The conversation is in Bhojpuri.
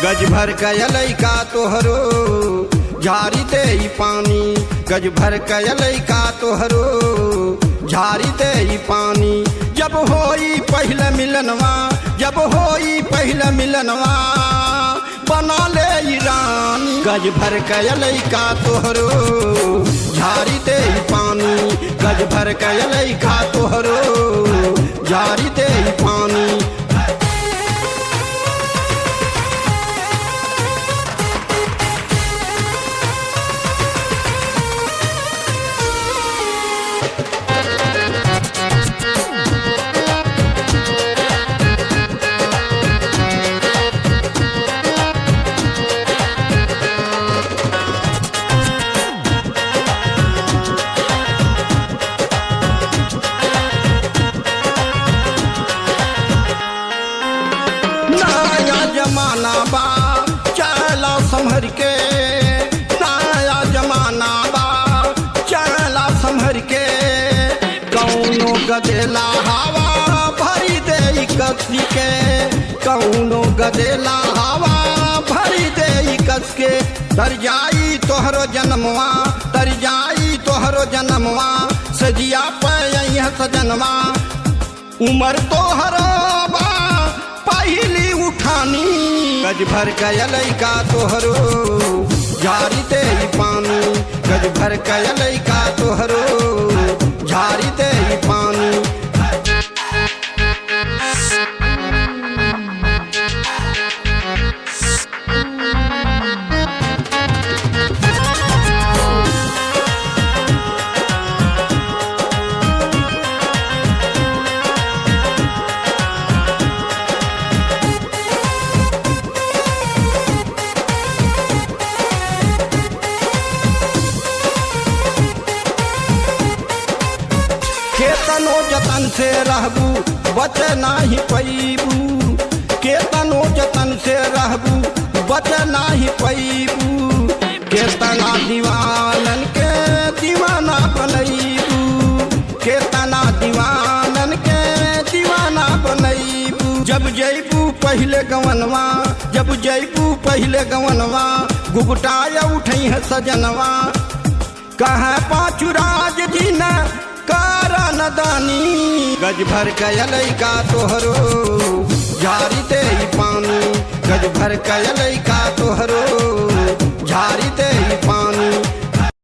गज भर कयलै का तोहरो झारी दे पानी, गज भर कयलै का तोहरो झारी दे पानी। जब होई पहले मिलनवा, जब होई पहले मिलनवा बना ले रानी। गज भर कयलै का तोहरो झारी दे पानी, गज भर कयलै का तोहरो झारी दे पानी। जमाना बा चला संभर के, नया जमाना बा चला संभर के। कौनो गदेला हवा भरी दे कसी के, कौनो गदेला हवा भरी दे कस के। तर जाई तोहरो जन्मवा, तर जाई तोहरो जन्मवा, सजिया पे सजनवा। उमर तोहरो बा पहली उठानी, गज भर कयलै का तोहरो झारी दे पानी, गज भर कयलै का तोहरो झारी दे पानी। केतनो जतन से रहबू बच नाही पैबू, केतनो जतन से रहबू बच नाही पैबू। केतना दीवानन के दीवाना बनैबू, केतना दीवानन के दीवाना बनैबू। जब जैबू पहले गवनवा, जब जैबू पहले गवनवा, घुघटाया उठै है सजनवा। कहे पाँचू राज जी न नदानी, गज भर कयलै का तोहरो झारी दे पानी, गज भर कयलै